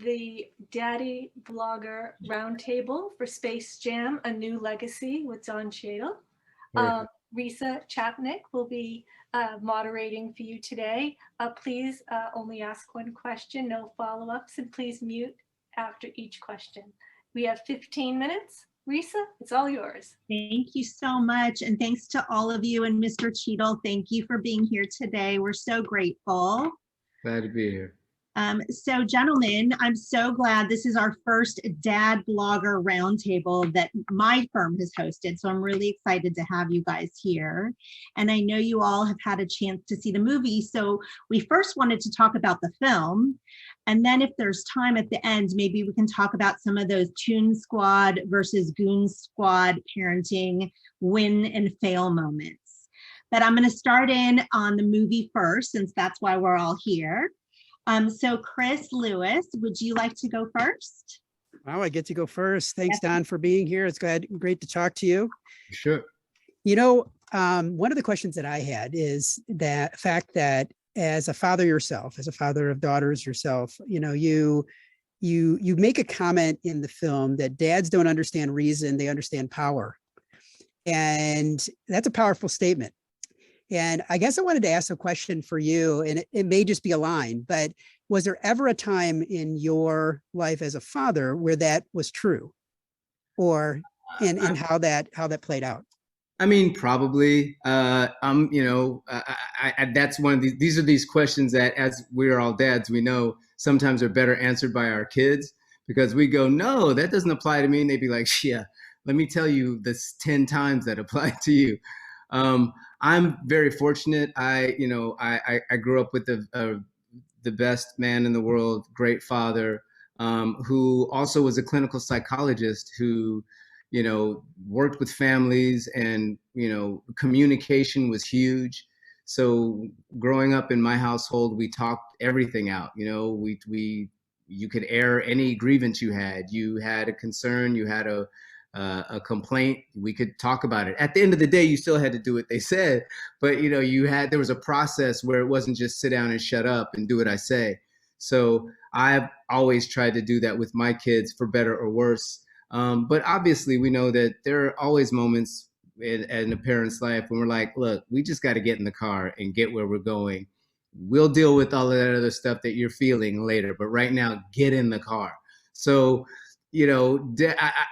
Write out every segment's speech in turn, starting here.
the Daddy Blogger Roundtable for Space Jam: A New Legacy with Don Cheadle. Risa Chapnick will be moderating for you today. Please only ask one question, no follow-ups, and please mute after each question. We have 15 minutes. Risa, it's all yours. Thank you so much. And thanks to all of you, and Mr. Cheadle, thank you for being here today. We're so grateful. Glad to be here. So gentlemen, I'm so glad this is our first dad blogger roundtable that my firm has hosted. So I'm really excited to have you guys here. And I know you all have had a chance to see the movie. So we first wanted to talk about the film. And then if there's time at the end, maybe we can talk about some of those Toon Squad versus Goon Squad parenting win and fail moments. But I'm going to start in on the movie first, since that's why we're all here. So Chris Lewis, would you like to go first? Wow, I get to go first. Thanks, Don, for being here. It's great to talk to you. Sure. You know, one of the questions that I had is that fact that as a father yourself, as a father of daughters yourself, you know, you make a comment in the film that dads don't understand reason, they understand power. And that's a powerful statement. And I guess I wanted to ask a question for you, and it may just be a line, but was there ever a time in your life as a father where that was true, or and how that played out? I mean, probably. That's one of these are these questions that, as we're all dads, we know sometimes are better answered by our kids, because we go, no, that doesn't apply to me. And they'd be like, yeah, let me tell you this 10 times that apply to you. I'm very fortunate. I grew up with the best man in the world, great father, who also was a clinical psychologist who, you know, worked with families, and, you know, communication was huge. So growing up in my household, we talked everything out. You know, you could air any grievance you had. You had a concern, you had a complaint, we could talk about it. At the end of the day, you still had to do what they said, but, you know, there was a process where it wasn't just sit down and shut up and do what I say. So I've always tried to do that with my kids, for better or worse. But obviously we know that there are always moments in a parent's life when we're like, look, we just got to get in the car and get where we're going. We'll deal with all of that other stuff that you're feeling later, but right now, get in the car. So, you know,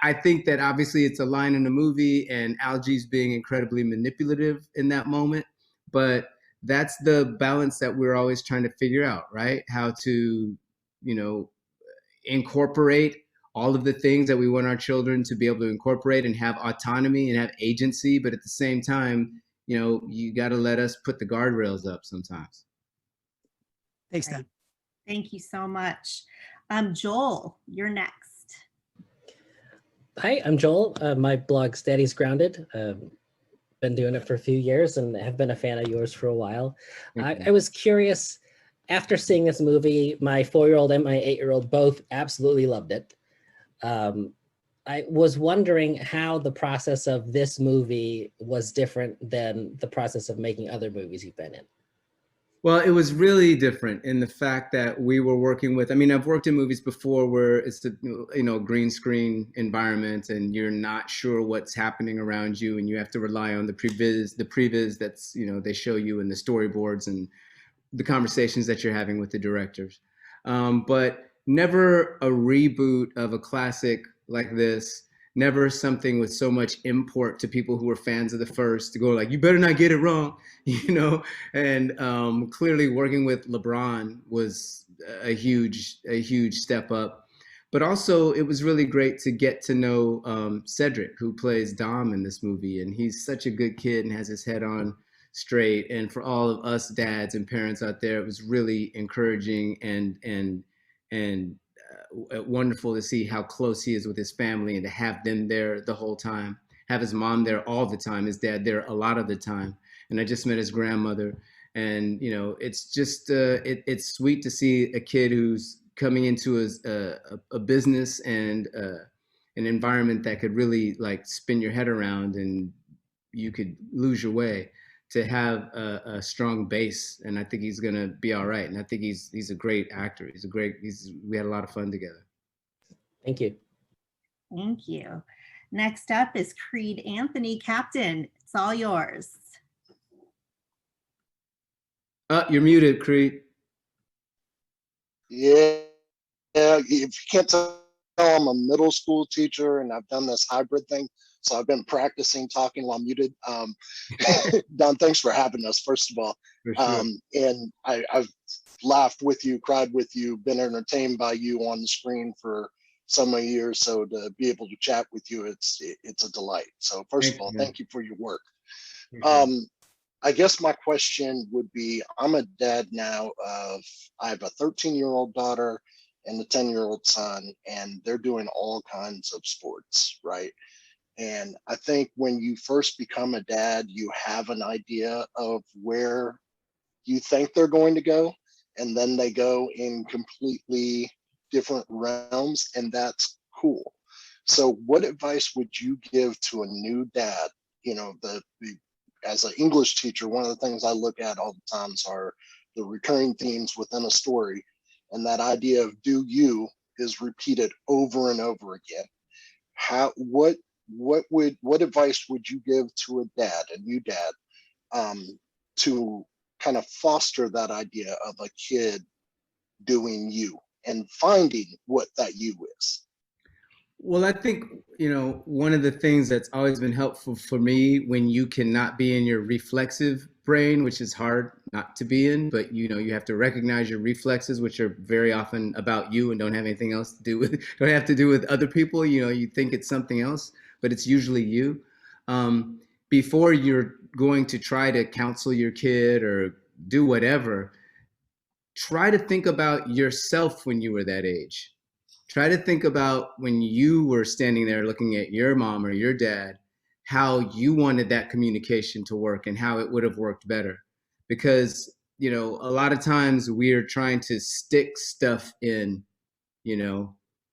I think that obviously it's a line in the movie, and Algie's being incredibly manipulative in that moment, but that's the balance that we're always trying to figure out, right? How to, you know, incorporate all of the things that we want our children to be able to incorporate and have autonomy and have agency, but at the same time, you know, you got to let us put the guardrails up sometimes. Thanks, Dan. Thank you so much. Joel, you're next. Hi, I'm Joel. My blog's Daddy's Grounded. Been doing it for a few years and have been a fan of yours for a while. I was curious, after seeing this movie, my 4-year-old and my 8-year-old both absolutely loved it. I was wondering how the process of this movie was different than the process of making other movies you've been in. Well, it was really different in the fact that we were working with, I mean, I've worked in movies before where it's the, you know, green screen environment, and you're not sure what's happening around you, and you have to rely on the previs that's, you know, they show you in the storyboards and the conversations that you're having with the directors. But never a reboot of a classic like this. Never something with so much import to people who were fans of the first to go like, you better not get it wrong, you know? And clearly working with LeBron was a huge step up. But also it was really great to get to know Cedric, who plays Dom in this movie. And he's such a good kid and has his head on straight. And for all of us dads and parents out there, it was really encouraging and wonderful to see how close he is with his family, and to have them there the whole time, have his mom there all the time, his dad there a lot of the time. And I just met his grandmother, and, you know, it's just, it's sweet to see a kid who's coming into a business and an environment that could really like spin your head around and you could lose your way, to have a strong base, and I think he's gonna be all right. And I think he's a great actor. We had a lot of fun together. Thank you. Thank you. Next up is Creed Anthony. Captain, it's all yours. You're muted, Creed. Yeah, if you can't tell, I'm a middle school teacher, and I've done this hybrid thing. So I've been practicing talking while muted. Don, thanks for having us, first of all. For sure. And I've laughed with you, cried with you, been entertained by you on the screen for so many years. So to be able to chat with you, it's a delight. So first of all, thank you for your work. I guess my question would be, I'm a dad now I have a 13-year-old daughter and a 10-year-old son, and they're doing all kinds of sports, right? And I think when you first become a dad, you have an idea of where you think they're going to go, and then they go in completely different realms, and that's cool. So what advice would you give to a new dad? You know, as an English teacher, one of the things I look at all the times are the recurring themes within a story, and that idea of do you is repeated over and over again. What advice would you give to a new dad, to kind of foster that idea of a kid doing you and finding what that you is? Well, I think, one of the things that's always been helpful for me when you cannot be in your reflexive brain, which is hard not to be in, but you have to recognize your reflexes, which are very often about you and don't have anything else to do with, don't have to do with other people. You think it's something else, but it's usually you. Before you're going to try to counsel your kid or do whatever, try to think about yourself when you were that age. Try to think about when you were standing there looking at your mom or your dad, how you wanted that communication to work and how it would have worked better. Because, a lot of times we're trying to stick stuff in,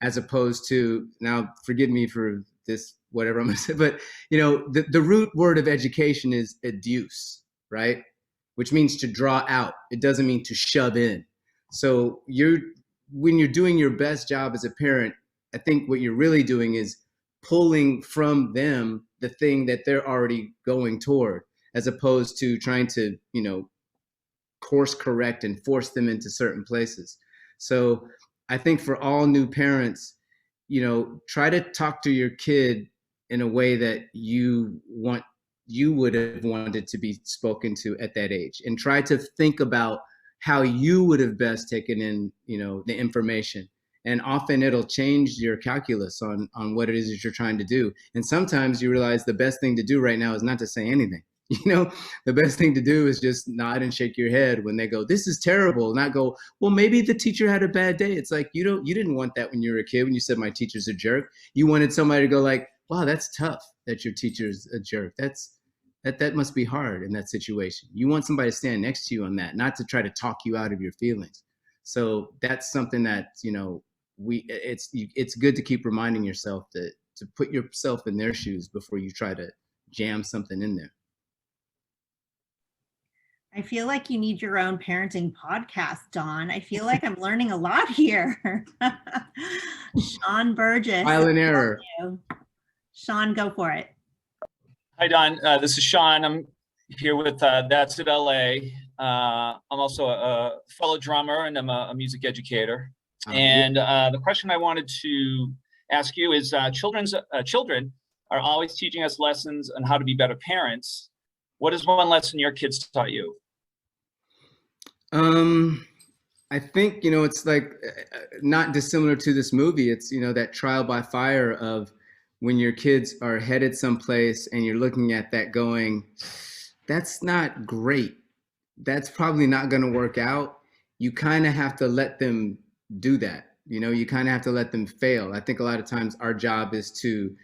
as opposed to, now forgive me for this, whatever I'm gonna say, but, the root word of education is educe, right? Which means to draw out. It doesn't mean to shove in. So when you're doing your best job as a parent, I think what you're really doing is pulling from them the thing that they're already going toward, as opposed to trying to, course correct and force them into certain places. So I think for all new parents, try to talk to your kid in a way that you would have wanted to be spoken to at that age, and try to think about how you would have best taken in, the information. And often it'll change your calculus on what it is that you're trying to do. And sometimes you realize the best thing to do right now is not to say anything. The best thing to do is just nod and shake your head when they go, this is terrible. Not go, well, maybe the teacher had a bad day. It's like, you didn't want that when you were a kid, when you said my teacher's a jerk. You wanted somebody to go like, wow, that's tough that your teacher's a jerk. That must be hard in that situation. You want somebody to stand next to you on that, not to try to talk you out of your feelings. So that's something that, it's good to keep reminding yourself to put yourself in their shoes before you try to jam something in there. I feel like you need your own parenting podcast, Don. I feel like I'm learning a lot here. Sean Burgess. Trial and error. Sean, go for it. Hi, Don. This is Sean. I'm here with That's at LA. I'm also a fellow drummer, and I'm a music educator. And the question I wanted to ask you is, children are always teaching us lessons on how to be better parents. What is one lesson your kids taught you? I think, it's like not dissimilar to this movie. It's, that trial by fire of when your kids are headed someplace and you're looking at that going, that's not great. That's probably not going to work out. You kind of have to let them do that. You kind of have to let them fail. I think a lot of times our job is to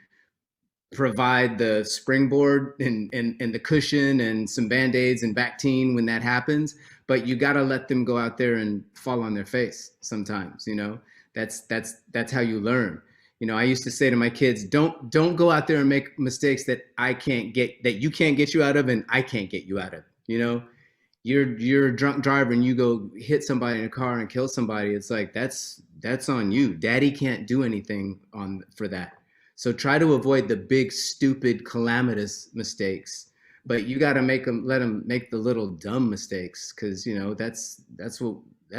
provide the springboard and the cushion and some Band-Aids and Bactine when that happens, but you got to let them go out there and fall on their face sometimes. That's how you learn. You know, I used to say to my kids, don't go out there and make mistakes that you can't get you out of, and I can't get you out of. You know, you're a drunk driver and you go hit somebody in a car and kill somebody. It's like, that's on you. Daddy can't do anything for that. So try to avoid the big, stupid, calamitous mistakes, but you got to let them make the little dumb mistakes. Cause you know, that's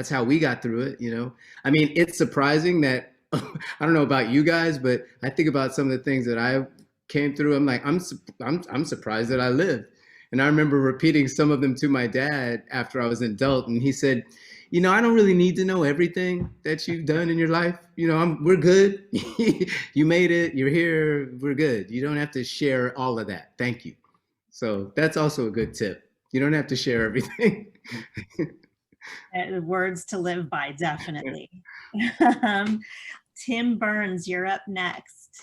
how we got through it. You know, I mean, it's surprising that, I don't know about you guys, but I think about some of the things that I came through. I'm like, I'm surprised that I lived. And I remember repeating some of them to my dad after I was an adult. And he said, you know, I don't really need to know everything that you've done in your life. You know, we're good. You made it. You're here. We're good. You don't have to share all of that. Thank you. So that's also a good tip. You don't have to share everything. Words to live by, definitely. Tim Burns, you're up next.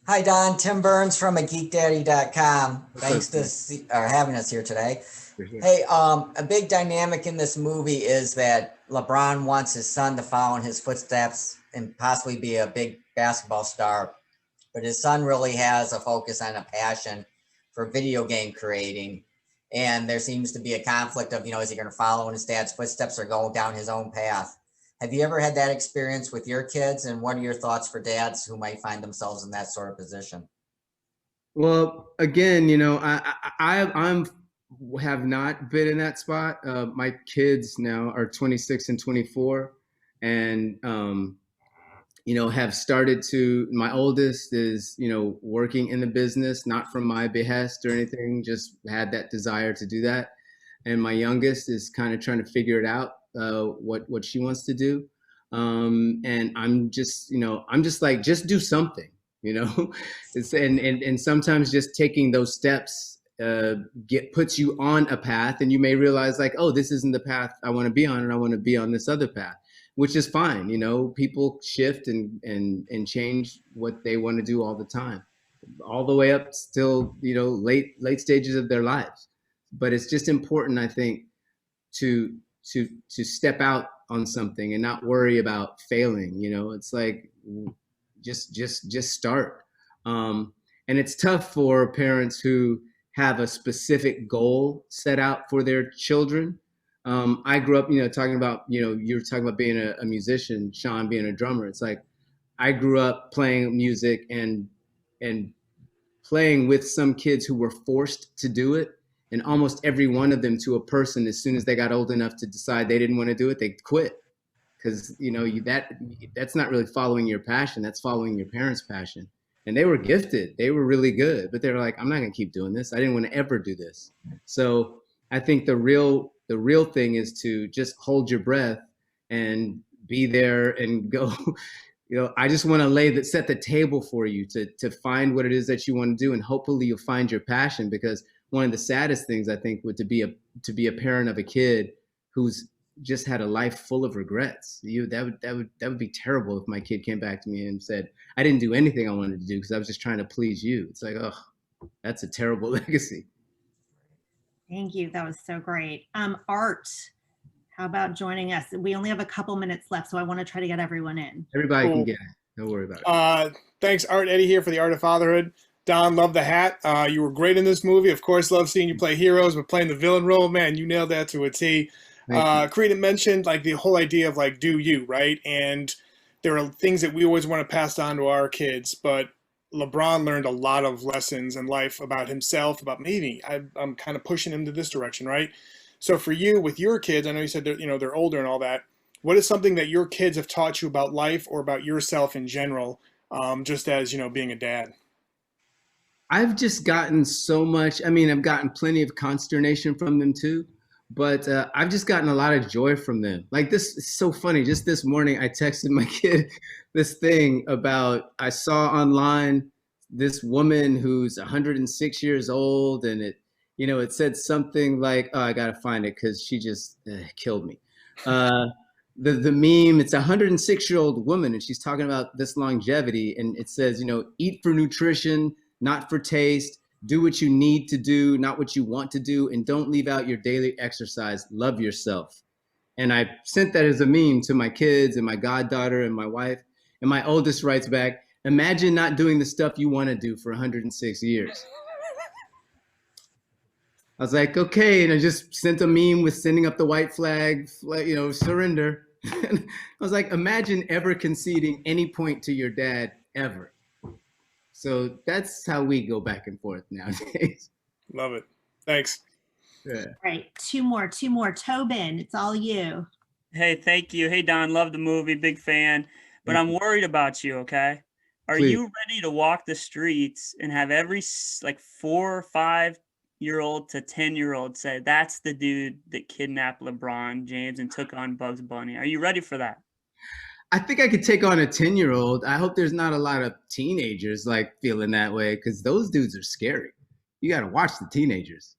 Hi, Don. Tim Burns from geekdaddy.com. Thanks for having us here today. Hey, a big dynamic in this movie is that LeBron wants his son to follow in his footsteps and possibly be a big basketball star. But his son really has a focus on a passion for video game creating. And there seems to be a conflict of, you know, is he going to follow in his dad's footsteps or go down his own path? Have you ever had that experience with your kids? And what are your thoughts for dads who might find themselves in that sort of position? Well, again, you know, I have not been in that spot. My kids now are 26 and 24, and you know, have started to. My oldest is, you know, working in the business, not from my behest or anything. Just had that desire to do that, and my youngest is kind of trying to figure it out. What she wants to do, and I'm just like, just do something, you know. and sometimes just taking those steps puts you on a path, and you may realize like, oh, this isn't the path I want to be on, and I want to be on this other path, which is fine. You know, people shift and change what they want to do all the time, all the way up still, you know, late stages of their lives. But it's just important, I think, to step out on something and not worry about failing. You know, it's like, just start. And it's tough for parents who have a specific goal set out for their children. I grew up, you know, talking about, you know, you were talking about being a musician, Sean being a drummer. It's like, I grew up playing music and playing with some kids who were forced to do it. And almost every one of them, to a person, as soon as they got old enough to decide they didn't want to do it, they quit. Because, you know, that's not really following your passion. That's following your parents' passion. And they were gifted. They were really good. But they were like, I'm not going to keep doing this. I didn't want to ever do this. So I think the real thing is to just hold your breath and be there and go. You know, I just want to set the table for you to find what it is that you want to do. And hopefully you'll find your passion, because one of the saddest things, I think, would to be a parent of a kid who's just had a life full of regrets. That would be terrible if my kid came back to me and said, I didn't do anything I wanted to do because I was just trying to please you. It's like, oh, that's a terrible legacy. Thank you. That was so great. Art, how about joining us? We only have a couple minutes left, so I want to try to get everyone in. Everybody can get it. Don't worry about it. Thanks, Art. Eddie here for the Art of Fatherhood. Don, love the hat. You were great in this movie. Of course, love seeing you play heroes, but playing the villain role, man, you nailed that to a T. Karina mentioned like the whole idea of like, do you, right? And there are things that we always want to pass on to our kids, but LeBron learned a lot of lessons in life about himself, about maybe I'm kind of pushing him to this direction, right? So for you, with your kids, I know you said they're older and all that. What is something that your kids have taught you about life or about yourself in general, just as, you know, being a dad? I've just gotten so much. I mean, I've gotten plenty of consternation from them too, but I've just gotten a lot of joy from them. Like, this is so funny. Just this morning, I texted my kid this thing about, I saw online this woman who's 106 years old, and it said something like, oh, I got to find it because she just killed me. The meme, it's a 106-year-old woman, and she's talking about this longevity, and it says, eat for nutrition, not for taste, do what you need to do, not what you want to do, and don't leave out your daily exercise. Love yourself. And I sent that as a meme to my kids and my goddaughter and my wife. And my oldest writes back, imagine not doing the stuff you want to do for 106 years. I was like, okay. And I just sent a meme with sending up the white flag, surrender. I was like, imagine ever conceding any point to your dad ever. So that's how we go back and forth nowadays. Love it. Thanks. Yeah. All right, two more. Tobin, it's all you. Hey, thank you. Hey, Don, love the movie, big fan. But I'm worried about you, okay? Are Please. you ready to walk the streets and have every 4 or 5-year-old to 10-year-old say, that's the dude that kidnapped LeBron James and took on Bugs Bunny? Are you ready for that? I think I could take on a 10-year-old. I hope there's not a lot of teenagers like feeling that way, because those dudes are scary. You got to watch the teenagers.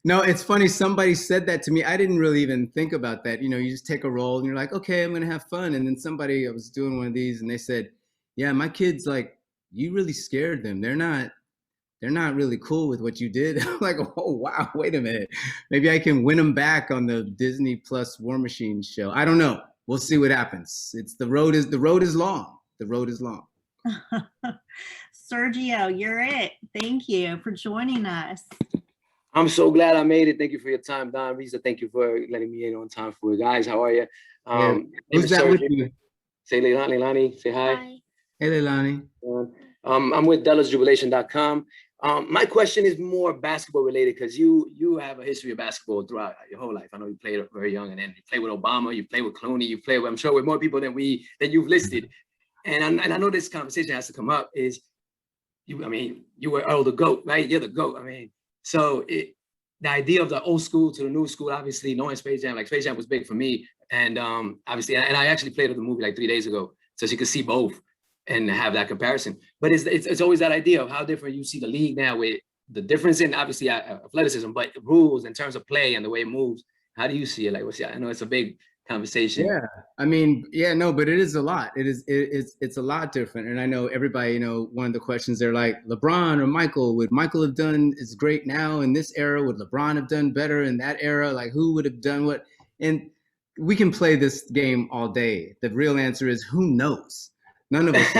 No, it's funny. Somebody said that to me. I didn't really even think about that. You just take a role and you're like, okay, I'm going to have fun. And then I was doing one of these and they said, yeah, my kids, like, you really scared them. They're not really cool with what you did. I'm like, oh, wow, wait a minute. Maybe I can win them back on the Disney Plus War Machine show. I don't know. We'll see what happens. The road is long. The road is long. Sergio, you're it. Thank you for joining us. I'm so glad I made it. Thank you for your time, Don. Risa, thank you for letting me in on time for you guys. How are you? Who's that with you? Say Leilani, say hi. Hi. Hey, Leilani. I'm with DallasJubilation.com. My question is more basketball related, because you have a history of basketball throughout your whole life. I know you played very young, and then you played with Obama, you played with Clooney, you played with, I'm sure, with more people than you've listed. And I know this conversation has to come up. Is you were the GOAT, right? You're the GOAT. So the idea of the old school to the new school, obviously knowing Space Jam, like Space Jam was big for me. And obviously, and I actually played with the movie like 3 days ago, so you could see both and have that comparison. But it's always that idea of how different you see the league now, with the difference in obviously athleticism, but rules in terms of play and the way it moves. How do you see it? Like, I know it's a big conversation. Yeah. But it is a lot. It's a lot different. And I know everybody, one of the questions, they're like, LeBron or Michael, would Michael have done as great now in this era? Would LeBron have done better in that era? Like, who would have done what? And we can play this game all day. The real answer is, who knows? None of us,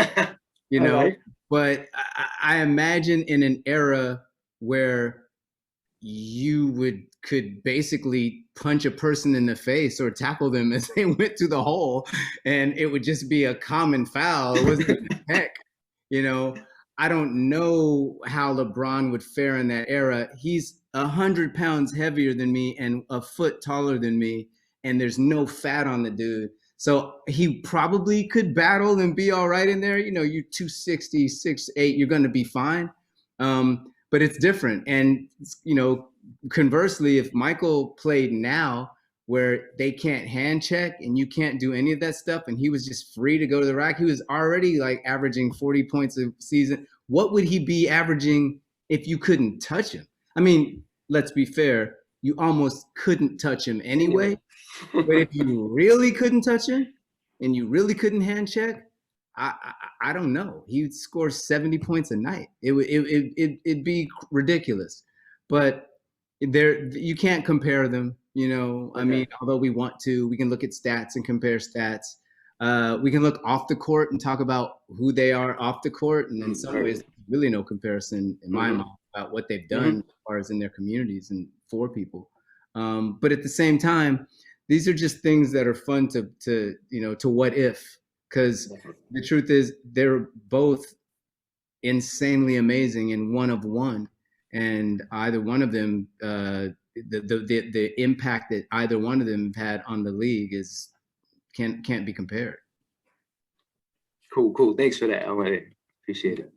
Right. But I imagine in an era where you could basically punch a person in the face or tackle them as they went through the hole, and it would just be a common foul. It wasn't heck, I don't know how LeBron would fare in that era. He's 100 pounds heavier than me and a foot taller than me, and there's no fat on the dude. So he probably could battle and be all right in there. You're 260, 6'8", you're going to be fine. But it's different. And, conversely, if Michael played now where they can't hand check and you can't do any of that stuff, and he was just free to go to the rack, he was already like averaging 40 points a season. What would he be averaging if you couldn't touch him? Let's be fair. You almost couldn't touch him anyway. But if you really couldn't touch him and you really couldn't hand check, I don't know. He'd score 70 points a night. It'd be ridiculous. But you can't compare them, Okay. Although we want to, we can look at stats and compare stats. We can look off the court and talk about who they are off the court. And in some ways, really no comparison in my mind about what they've done as far as in their communities and for people. But at the same time, these are just things that are fun to what if, because the truth is they're both insanely amazing and one of one, and either one of them, the impact that either one of them had on the league can't be compared. Cool. Thanks for that. I appreciate it.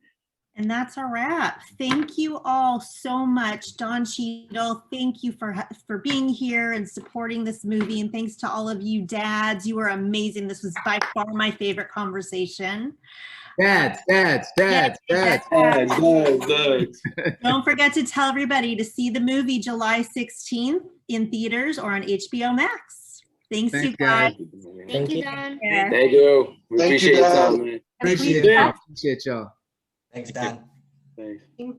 And that's a wrap. Thank you all so much. Don Cheadle, thank you for being here and supporting this movie. And thanks to all of you dads. You were amazing. This was by far my favorite conversation. Dads. Don't forget to tell everybody to see the movie July 16th in theaters or on HBO Max. Thanks you guys. Thank you, Don. Thank you. We appreciate your time, man. Appreciate y'all. Thanks, Don. Thanks.